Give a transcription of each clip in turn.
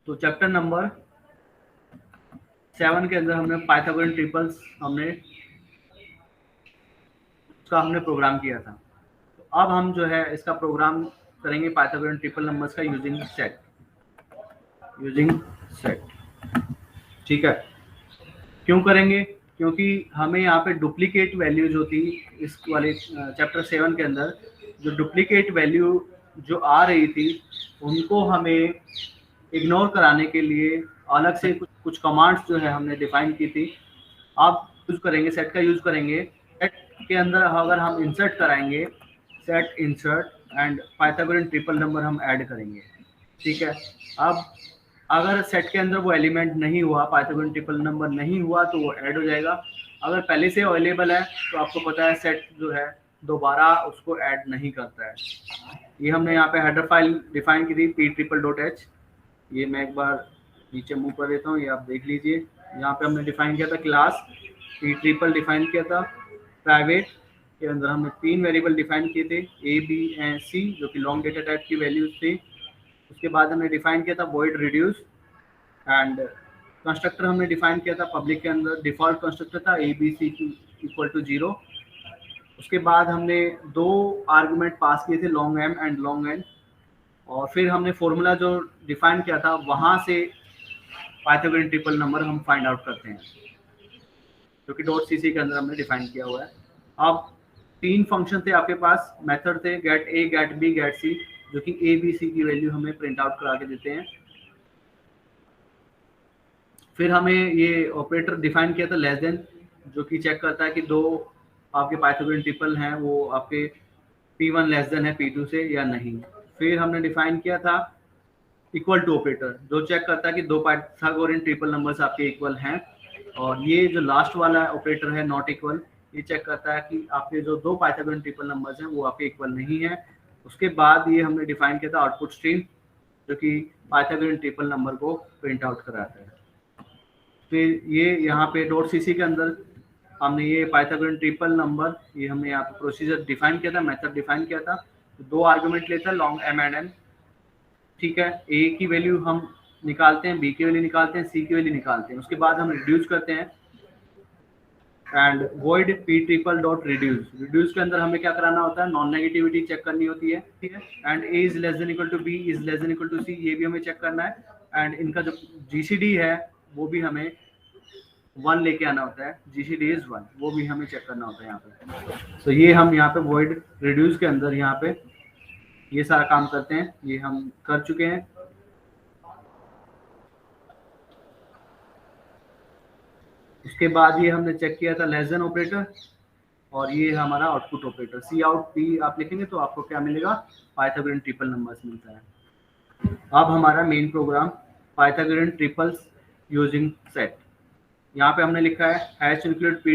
तो chapter number 7 के अंदर हमने पाइथागोरन ट्रिपल्स हमने प्रोग्राम किया था। तो अब हम जो है इसका प्रोग्राम करेंगे पाइथागोरन ट्रिपल नंबर्स का यूजिंग सेट। ठीक है, क्यों करेंगे? क्योंकि हमें यहाँ पे डुप्लीकेट वैल्यू जो थी इस वाले चैप्टर 7 के अंदर, जो डुप्लीकेट वैल्यू जो आ रही थी उनको हमें इग्नोर कराने के लिए अलग से कुछ कमांड्स जो है हमने डिफाइन की थी। आप यूज करेंगे, सेट का यूज करेंगे। सेट के अंदर अगर हम इंसर्ट कराएंगे, set insert and Pythagorean triple number हम ऐड करेंगे। ठीक है, अब अगर सेट के अंदर वो एलिमेंट नहीं हुआ, पाइथागोरन ट्रिपल नंबर नहीं हुआ, तो वो ऐड हो जाएगा। अगर पहले से अवेलेबल है तो आपको पता है सेट जो है दोबारा उसको ऐड नहीं करता है। ये हमने यहाँ पे हेडर फाइल डिफाइन की थी p_h। ये मैं एक बार नीचे मूव कर देता हूँ, ये आप देख लीजिए। यहाँ पे हमने डिफाइन किया था क्लास p_, डिफाइन किया था प्राइवेट के अंदर हमने 3 वेरिएबल डिफाइन किए थे, a, b एंड c, जो कि लॉन्ग डेटा टाइप की वैल्यूज थी। उसके बाद हमने डिफाइन किया था वॉइड रिड्यूस एंड कंस्ट्रक्टर हमने डिफाइन किया था पब्लिक के अंदर। डिफॉल्ट कंस्ट्रक्टर था abc इक्वल टू 0। उसके बाद हमने 2 आर्गुमेंट पास किए थे, long m and long n। और फिर हमने फॉर्मूला जो डिफाइन किया था वहां से पाइथागोरन ट्रिपल नंबर हम फाइंड आउट करते हैं, जो कि .cc के अंदर हमने डिफाइन किया हुआ है। अब 3 फंक्शन थे आपके पास, मेथड थे get a, get b, get c, जो कि a, b, c की वैल्यू हमें प्रिंट आउट करा के देते हैं। फिर हमें ये ऑपरेटर डिफाइन किया था लेस देन, जो कि चेक करता है कि 2 आपके पाइथागोरन ट्रिपल हैं वो आपके p1 लेस देन है p2 से या नहीं। फिर हमने डिफाइन किया था इक्वल टू ऑपरेटर, जो चेक करता है कि 2 पाइथागोरन ट्रिपल नंबर्स आपके इक्वल हैं। और ये जो लास्ट वाला ऑपरेटर है नॉट इक्वल, ये चेक करता है कि आपके जो 2 पाइथागोरन ट्रिपल नंबर्स हैं वो आपके इक्वल नहीं है। उसके बाद ये हमने डिफाइन किया था आउटपुट स्ट्रीम, जो कि पाइथागोरन ट्रिपल नंबर को प्रिंट आउट कराता है। फिर ये यहाँ पे .cc के अंदर हमने ये पाइथागोरन ट्रिपल नंबर, ये हमने यहाँ पे प्रोसीजर डिफाइन किया था, मेथड डिफाइन किया था। तो 2 आर्गुमेंट लेता है लॉन्ग m एंड n। ठीक है, a की वैल्यू हम निकालते हैं, b की वैल्यू निकालते हैं, c की वैल्यू निकालते हैं। उसके बाद हम रिड्यूस करते हैं and void p_, dot reduce के अंदर हमें क्या कराना होता है, नॉन नेगेटिविटी चेक करनी होती है। ठीक है, and a is less than equal to b, is less than equal to c, ये भी हमें चेक करना है। एंड इनका जो GCD है वो भी हमें 1 लेके आना होता है, GCD इज 1, वो भी हमें चेक करना होता है यहाँ पे। तो ये हम यहाँ पे void रिड्यूस के अंदर यहाँ पे ये सारा काम करते हैं, ये हम कर चुके हैं। उसके बाद ये हमने चेक किया था लेस देन ऑपरेटर, और ये हमारा output operator c out p आप लिखेंगे तो आपको क्या मिलेगा, पाइथागोरन ट्रिपल नंबर्स मिलता है। अब हमारा main program Pythagorean triples using set. यहाँ पे हमने लिखा है hash include p_,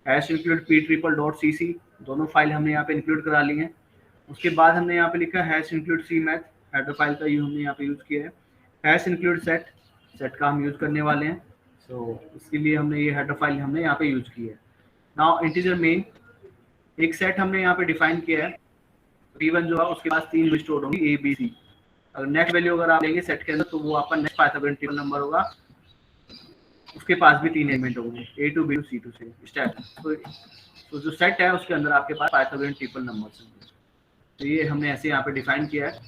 hash include p_, दोनों फाइल हमने यहाँ पे इंक्लूड करा ली हैं। उसके बाद हमने यहाँ पे लिखा है hash include cmath, header file का यूज हमने यहाँ पे यूज किया है। हैश इंक्लूड सेट का हम यूज करने वाले हैं, तो इसके लिए हमने ये हेडर फाइल हमने यहाँ पे यूज की है। नाउ इंटीजर मेन, एक सेट हमने यहाँ पे डिफाइन किया है, p1 जो है उसके पास 3 वैल्यू स्टोर होंगी a, b, c। अगर नेक्स्ट वैल्यू अगर आप लेंगे सेट के अंदर तो वो आपका नेक्स्ट पाइथागोरन ट्रिपल नंबर होगा, उसके पास भी 3 एलिमेंट होंगे a to b to c to से स्टेप। तो जो सेट है उसके अंदर आपके पास पाइथागोरन ट्रिपल नंबर्स होंगे। तो ये हमने ऐसे यहाँ पे डिफाइन किया है।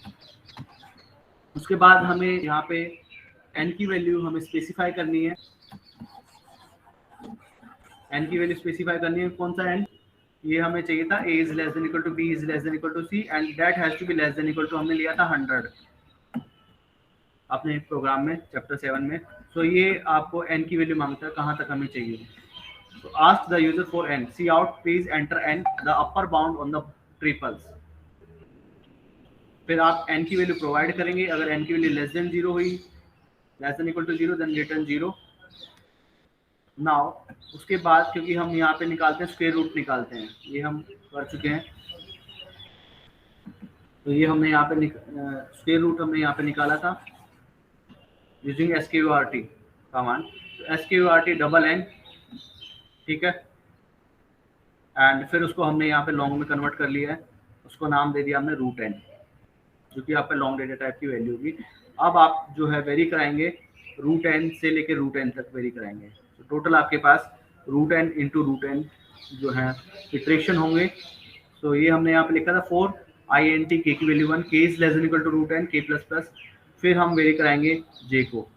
उसके बाद हमें यहाँ पे n की वैल्यू हमें स्पेसिफाई करनी है। n की वैल्यू स्पेसिफाई करनी है, कौन सा n? ये हमें चाहिए था a is less than equal to b is less than equal to c and that has to be less than equal to, हमने लिया था 100 अपने प्रोग्राम में चैप्टर 7 में। सो ये आपको n की वैल्यू मांगता है, कहाँ तक हमें चाहिए। तो ask the user for n, c out please enter n the upper bound on the triples. फिर आप n की वैल्यू प्रोवाइड करेंगे, अगर n की वैल्यू लेस देन 0 हुई, less than equal to 0, then return 0। Now उसके बाद क्योंकि हम यहाँ पे निकालते हैं स्क्वायर रूट निकालते हैं, ये हम कर चुके हैं। तो ये हमने यहाँ पे स्क्वायर रूट हमने यहाँ पे निकाला था using SQRT command. SQRT double n, ठीक है, एंड फिर उसको हमने यहाँ पे लॉन्ग में कन्वर्ट कर लिया है, उसको नाम दे दिया हमने रूट n, जो कि आपका लॉन्ग डेटा टाइप की वैल्यू होगी। अब आप जो है वेरी कराएंगे रूट एन से लेके रूट एन तक वेरी कराएंगे। तो टोटल आपके पास root n into root n जो है इटरेशन होंगे। तो ये हमने यहाँ पे लिखा था 4 INT k की value 1, k is less than equal to root n k plus plus. फिर हम वेरी कराएंगे j को,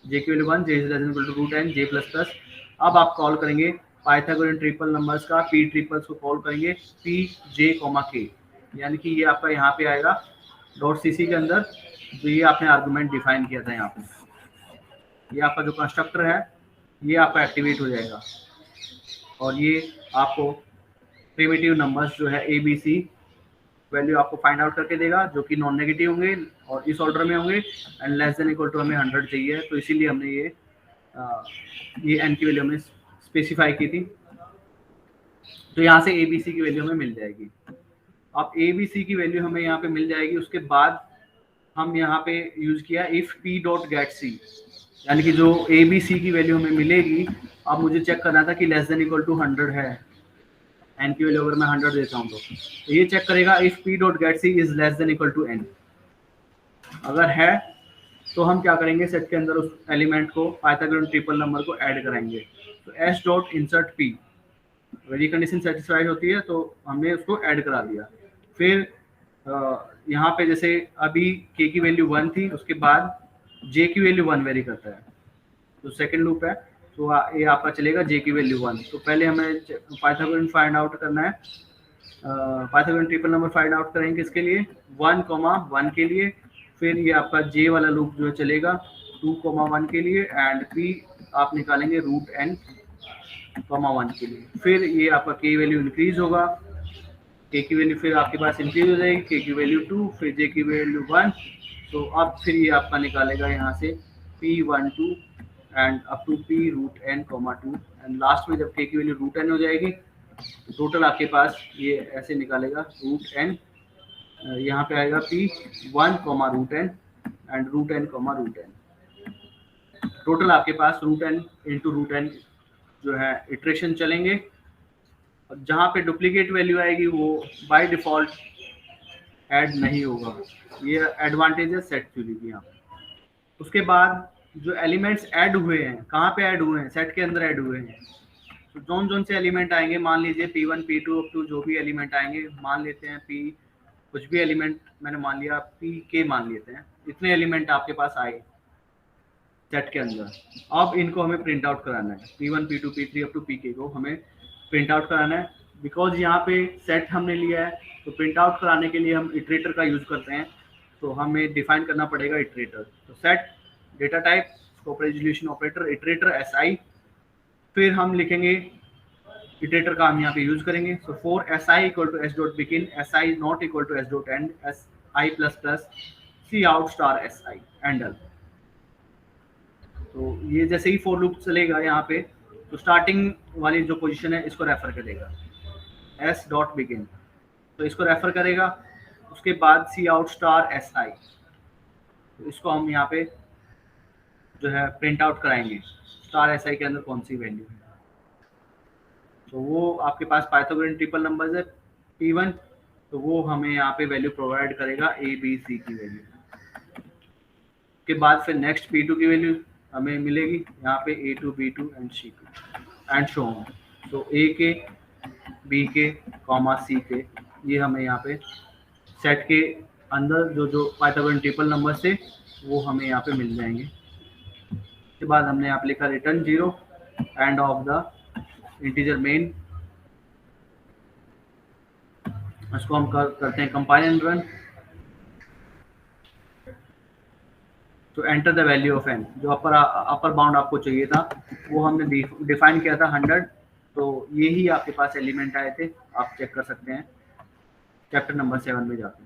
j की value 1, j is less than equal to root n j plus plus. अब आप कॉल करेंगे पाइथागोरियन ट्रिपल नंबर्स का p triples को कॉल करेंगे p j k, यानी कि ये आपका यहाँ पे आएगा डॉट cc के अंदर। तो ये आपने आर्गुमेंट डिफाइन किया था यहाँ पे, ये आपका जो कंस्ट्रक्टर है ये आपका एक्टिवेट हो जाएगा और ये आपको प्रिमिटिव नंबर्स जो है ABC वैल्यू आपको फाइंड आउट करके देगा जो कि नॉन नेगेटिव होंगे और इस ऑर्डर में होंगे and less than equal to हमें 100 चाहिए, तो इसीलिए हमने ये n की वैल्यू हमें स्पेसिफाई की थी। तो यहाँ से ABC की वैल्यू हमें मिल जाएगी। अब ABC की वैल्यू हमें यहाँ पे मिल जाएगी, उसके बाद हम यहाँ पे यूज किया if p dot get c, यानी कि जो ABC की वैल्यू हमें मिलेगी, अब मुझे चेक करना था कि लेस देन इक्वल टू 100 है, n की वैल्यू अगर मैं 100 देता हूँ तो ये चेक करेगा if p dot get c is less than equal to n। अगर है तो हम क्या करेंगे, सेट के अंदर उस एलिमेंट को पाइथागोरियन ट्रिपल नंबर को ऐड कराएंगे। तो s dot insert p, very condition satisfied होती है तो हमने उसको ऐड करा दिया। फिर यहाँ पे जैसे अभी k की वैल्यू 1 थी, उसके बाद j की वैल्यू 1 वेरी करता है, तो सेकंड लूप है, तो ये आपका चलेगा j की वैल्यू 1। तो पहले हमें पाइथागोरियन फाइंड आउट करना है, Pythagorean triple number find out करेंगे इसके लिए 1,1 के लिए। फिर ये आपका j वाला लूप जो चलेगा 2,1 के लिए एंड p आप निकालेंगे रूट n, 1 के लिए। फिर ये आपका k वैल्यू इंक्रीज होगा, k की वैल्यू फिर आपके पास इंक्रीज हो जाएगी, k की वैल्यू 2, फिर j की वैल्यू 1। तो अब फिर ये आपका निकालेगा यहाँ से p12 and up to p root n, 2 and last में जब k की वैल्यू रूट n हो जाएगी तो टोटल आपके पास ये ऐसे निकालेगा रूट n, यहाँ पे आएगा p1 root n and root n root n। Total आपके पास root n into root n जो है इटरेशन चलेंगे, और जहाँ पे डुप्लीकेट वैल्यू आएगी वो बाय डिफॉल्ट ऐड नहीं होगा। ये एडवांटेज है सेट थ्योरी की यहाँ पे। उसके बाद जो एलिमेंट्स ऐड हुए हैं, कहाँ पे ऐड हुए हैं, सेट के अंदर ऐड हुए हैं। तो जोन जोन से एलिमेंट आएंगे, मान लीजिए P1 P2 अप टू जो भी एलिमेंट आएंगे, मान लेते हैं P कुछ भी एलिमेंट मैंने मान लिया PK मान लेते हैं, इतने एलिमेंट आपके पास आए सेट के अंदर। अब इनको हमें प्रिंट आउट कराना है, P1 P2 P3 up to PK को हमें प्रिंट आउट कराना है। बिकॉज यहाँ पे सेट हमने लिया है तो प्रिंट आउट कराने के लिए हम इटरेटर का यूज करते हैं, तो हमें डिफाइन करना पड़ेगा इटरेटर। तो set data type scope resolution operator iterator SI, फिर हम लिखेंगे इटरेटर का हम यहाँ पे यूज करेंगे। So for SI equal to S dot begin, SI not equal to S dot end, SI plus plus c out star SI endl. तो ये जैसे ही फॉर लूप चलेगा यहाँ पे, तो स्टार्टिंग वाली जो पोजीशन है इसको रेफर करेगा S डॉट बिगिन, तो इसको रेफर करेगा। उसके बाद सी आउट स्टार SI, तो इसको हम यहाँ पे जो है प्रिंट आउट कराएंगे स्टार SI के अंदर कौन सी वैल्यू है। तो वो आपके पास पाइथागोरियन ट्रिपल नंबर्स है P1, तो वो हमें यहाँ पे वैल्यू प्रोवाइड करेगा ABC की वैल्यू। के बाद फिर नेक्स्ट P2 की वैल्यू हमें मिलेगी यहाँ पे A2 B2 and C2 and so on. तो A के B के C के ये हमें यहाँ पे सेट के अंदर जो पाइथागोरियन ट्रिपल नंबर थे वो हमें यहाँ पे मिल जाएंगे। उसके बाद हमने यहाँ पे लिखा return 0 end of the integer main. इसको हम करते हैं कंपाइल एंड रन। तो enter the value of n, जो अपर बाउंड आपको चाहिए था वो हमने डिफाइन किया था 100। तो यही आपके पास एलिमेंट आए थे, आप चेक कर सकते हैं चैप्टर नंबर 7 में जाकर।